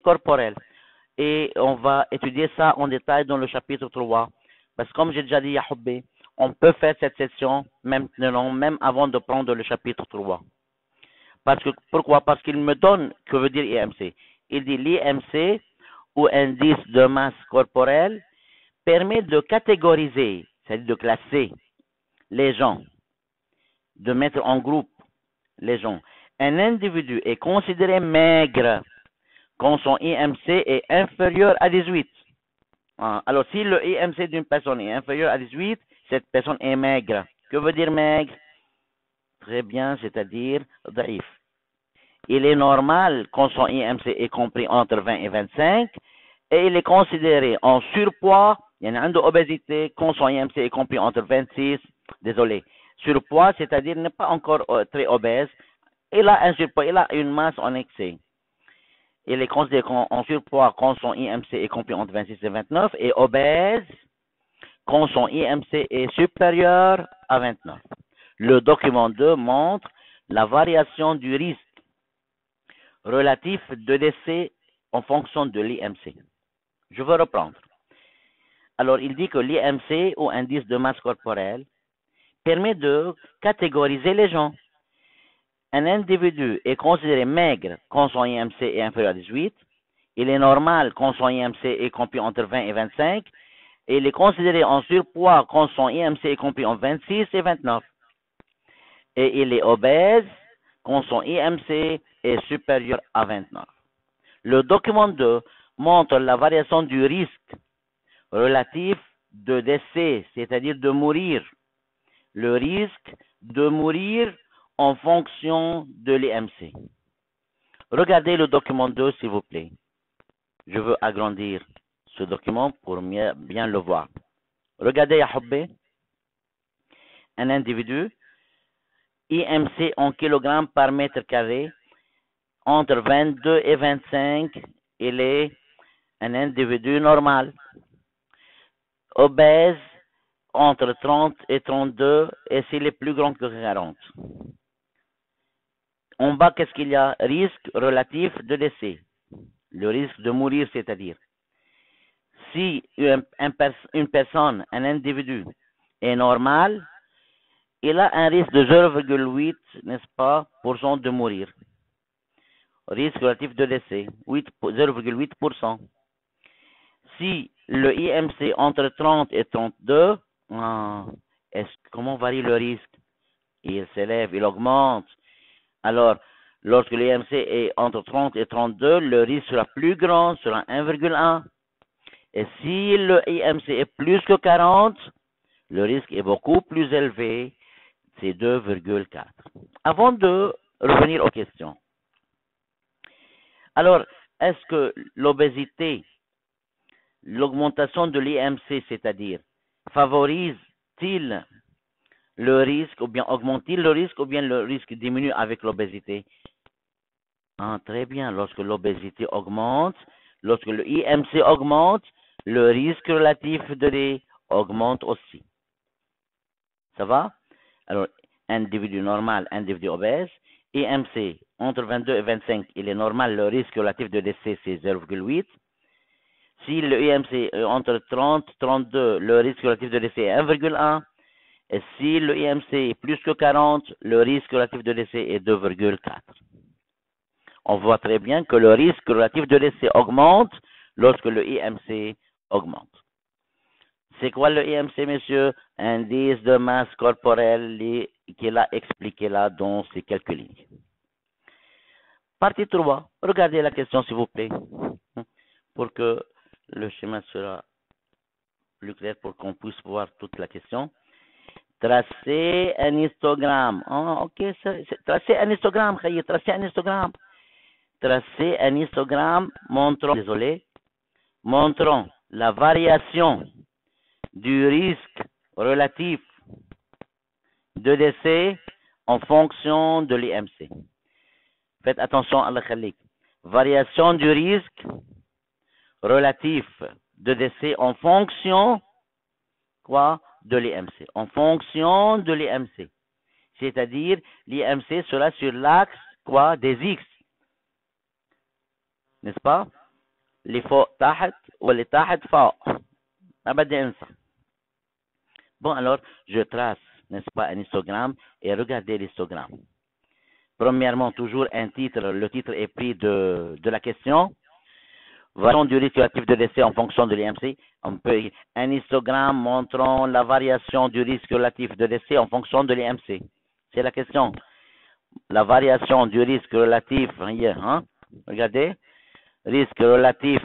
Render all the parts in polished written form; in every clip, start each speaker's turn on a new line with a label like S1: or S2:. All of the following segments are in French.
S1: corporelle. Et on va étudier ça en détail dans le chapitre 3. Parce que comme j'ai déjà dit, Yahoubé, on peut faire cette session maintenant, même avant de prendre le chapitre 3. Pourquoi? Parce qu'il me donne, que veut dire IMC? Il dit l'IMC, ou indice de masse corporelle, permet de catégoriser, c'est-à-dire de classer les gens, de mettre en groupe les gens. Un individu est considéré maigre quand son IMC est inférieur à 18. Alors, si le IMC d'une personne est inférieur à 18, cette personne est maigre. Que veut dire maigre? Très bien, c'est-à-dire daif. Il est normal quand son IMC est compris entre 20 et 25, et il est considéré en surpoids, il y a une obésité quand son IMC est compris entre 26, surpoids, c'est-à-dire n'est pas encore très obèse, il a un surpoids, il a une masse en excès. Il est considéré en surpoids quand son IMC est compris entre 26 et 29, et obèse quand son IMC est supérieur à 29. Le document 2 montre la variation du risque relatif de décès en fonction de l'IMC. Je veux reprendre. Alors, il dit que l'IMC, ou indice de masse corporelle, permet de catégoriser les gens. Un individu est considéré maigre quand son IMC est inférieur à 18. Il est normal quand son IMC est compris entre 20 et 25. Et il est considéré en surpoids quand son IMC est compris entre 26 et 29. Et il est obèse quand son IMC est supérieur à 29. Le document 2 montre la variation du risque relatif de décès, c'est-à-dire de mourir. Le risque de mourir en fonction de l'IMC. Regardez le document 2, s'il vous plaît. Je veux agrandir ce document pour bien le voir. Regardez, Yahoubé, un individu, IMC en kilogrammes par mètre carré, entre 22 et 25, il est un individu normal. Obèse, entre 30 et 32, et s'il est plus grand que 40. En bas, qu'est-ce qu'il y a? Risque relatif de décès. Le risque de mourir, c'est-à-dire. Si une personne, un individu, est normal, il a un risque de 0,8, n'est-ce pas, % de mourir. Risque relatif de décès, 0,8%. Si le IMC entre 30 et 32, comment varie le risque? Il s'élève, il augmente. Alors, lorsque l'IMC est entre 30 et 32, le risque sera plus grand, sera 1,1. Et si le IMC est plus que 40, le risque est beaucoup plus élevé, c'est 2,4. Avant de revenir aux questions. Alors, est-ce que l'obésité, l'augmentation de l'IMC, c'est-à-dire, favorise-t-il le risque, ou bien augmente-t-il le risque, ou bien le risque diminue avec l'obésité? Très bien, lorsque l'obésité augmente, lorsque le IMC augmente, le risque relatif de décès augmente aussi. Ça va? Alors, individu normal, individu obèse, IMC entre 22 et 25, il est normal, le risque relatif de décès c'est 0,8. Si le IMC est entre 30 et 32, le risque relatif de décès est 1,1. Et si le IMC est plus que 40, le risque relatif de décès est 2,4. On voit très bien que le risque relatif de décès augmente lorsque le IMC augmente. C'est quoi le IMC, monsieur? Indice de masse corporelle qu'il a expliqué là dans ces quelques lignes. Partie 3. Regardez la question, s'il vous plaît, pour que le schéma sera plus clair, pour qu'on puisse voir toute la question. Tracez un histogramme. Ok, tracez un histogramme, tracez un histogramme. Tracez un histogramme montrant la variation du risque relatif de décès en fonction de l'IMC. Faites attention à la khalik. Variation du risque relatif de décès en fonction de l'IMC. En fonction de l'IMC. C'est-à-dire, l'IMC sera sur l'axe des X. N'est-ce pas? اللي فوق تحت واللي تحت فوق. ما بدي انسى. Bon, alors, je trace, n'est-ce pas, un histogramme et regardez l'histogramme. Premièrement, toujours un titre. Le titre est pris de la question. Variation du risque relatif de décès en fonction de l'IMC. Un histogramme montrant la variation du risque relatif de décès en fonction de l'IMC. C'est la question. La variation du risque relatif, hein, regardez, risque relatif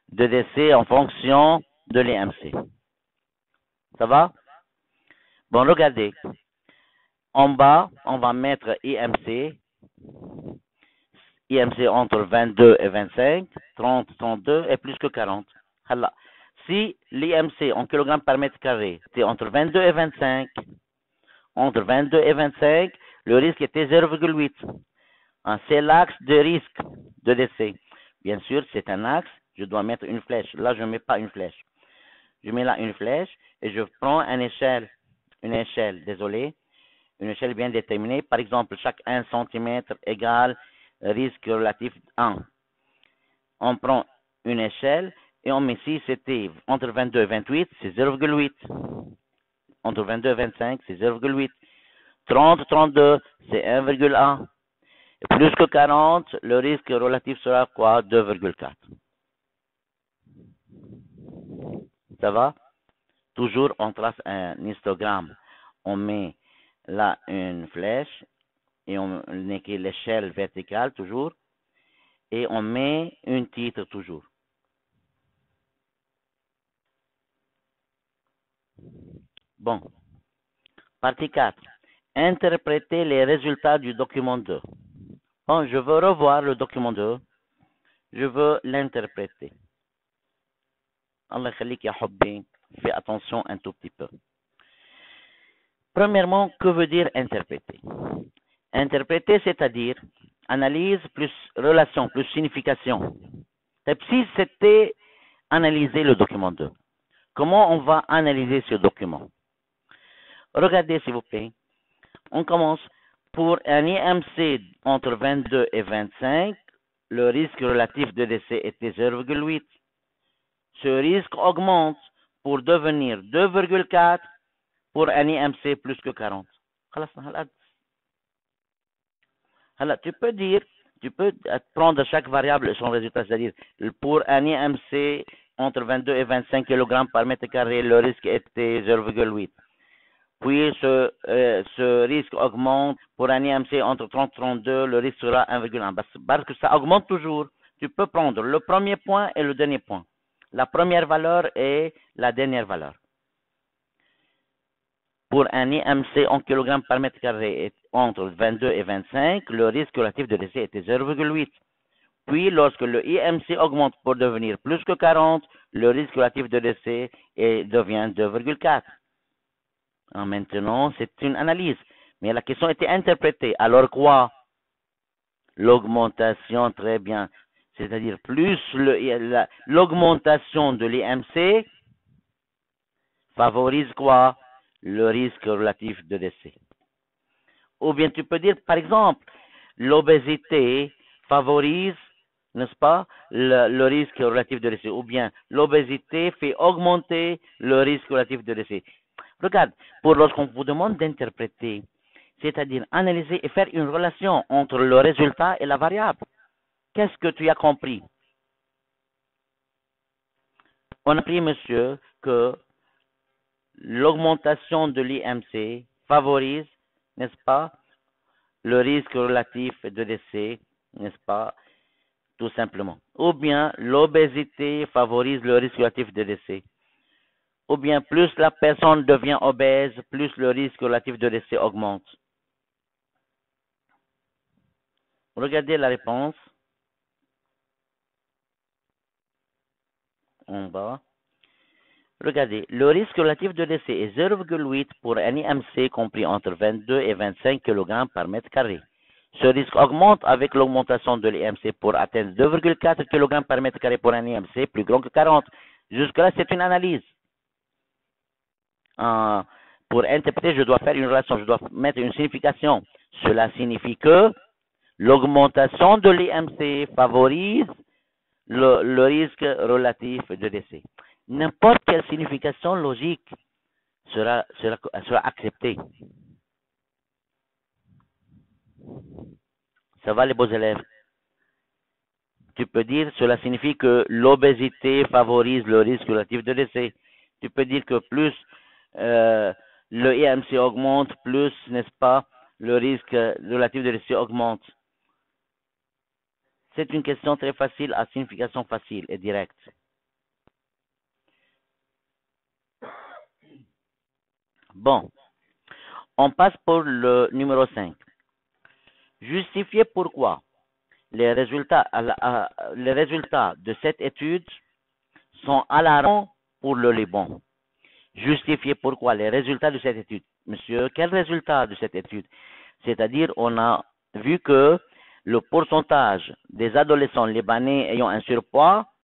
S1: de décès en fonction de l'IMC. Ça va? Bon, regardez. En bas, on va mettre IMC. IMC entre 22 et 25, 30, 32 et plus que 40. Alors, si l'IMC en kilogrammes par mètre carré était entre 22 et 25, entre 22 et 25, le risque était 0,8. C'est l'axe de risque de décès. Bien sûr, c'est un axe, je dois mettre une flèche. Là, je ne mets pas une flèche. Je mets là une flèche et je prends une échelle, désolé, une échelle bien déterminée. Par exemple, chaque 1 cm égale risque relatif 1. On prend une échelle et on met ici, c'était entre 22 et 28, c'est 0,8. Entre 22 et 25, c'est 0,8. 30, 32, c'est 1,1. Et plus que 40, le risque relatif sera quoi? 2,4. Ça va? Toujours, on trace un histogramme. On met là une flèche et on écrit l'échelle verticale toujours. Et on met un titre toujours. Bon. Partie 4. Interpréter les résultats du document 2. Bon, je veux revoir le document 2. Je veux l'interpréter. Allah khalik ya hubbi. Fais attention un tout petit peu. Premièrement, que veut dire interpréter? Interpréter, c'est-à-dire analyse plus relation plus signification. Si c'était analyser le document 2, comment on va analyser ce document? Regardez s'il vous plaît. On commence. Pour un IMC entre 22 et 25, le risque relatif de décès était 0,8. Ce risque augmente pour devenir 2,4 pour un IMC plus que 40. Tu peux prendre chaque variable et son résultat, c'est-à-dire pour un IMC entre 22 et 25 kg par mètre carré, le risque était 0,8. Puis ce risque augmente pour un IMC entre 30 et 32, le risque sera 1,1. Parce que ça augmente toujours. Tu peux prendre le premier point et le dernier point. La première valeur et la dernière valeur. Pour un IMC en kg par mètre carré entre 22 et 25, le risque relatif de décès était 0,8. Puis, lorsque le IMC augmente pour devenir plus que 40, le risque relatif de décès devient 2,4. Maintenant, c'est une analyse. Mais la question était interprétée. Alors quoi? L'augmentation, très bien. C'est-à-dire plus l'augmentation de l'IMC favorise quoi? Le risque relatif de décès. Ou bien tu peux dire, par exemple, l'obésité favorise, n'est-ce pas, le risque relatif de décès. Ou bien l'obésité fait augmenter le risque relatif de décès. Regarde, pour lorsqu'on vous demande d'interpréter, c'est-à-dire analyser et faire une relation entre le résultat et la variable. Qu'est-ce que tu as compris? On a appris, monsieur, que l'augmentation de l'IMC favorise, n'est-ce pas, le risque relatif de décès, n'est-ce pas, tout simplement. Ou bien l'obésité favorise le risque relatif de décès. Ou bien plus la personne devient obèse, plus le risque relatif de décès augmente. Regardez la réponse. En bas. Regardez, le risque relatif de décès est 0,8 pour un IMC compris entre 22 et 25 kg par mètre carré. Ce risque augmente avec l'augmentation de l'IMC pour atteindre 2,4 kg par mètre carré pour un IMC plus grand que 40. Jusque-là, c'est une analyse. Pour interpréter, je dois faire une relation, je dois mettre une signification. Cela signifie que l'augmentation de l'IMC favorise le risque relatif de décès. N'importe quelle signification logique sera acceptée. Ça va les beaux élèves? Tu peux dire cela signifie que l'obésité favorise le risque relatif de décès. Tu peux dire que plus le IMC augmente, plus, n'est-ce pas, le risque relatif de décès augmente. C'est une question très facile à signification facile et directe. Bon, on passe pour le numéro 5. Justifier pourquoi les résultats de cette étude sont alarmants pour le Liban. Justifier pourquoi les résultats de cette étude. Monsieur, quel résultat de cette étude? C'est-à-dire, on a vu que le pourcentage des adolescents libanais ayant un surpoids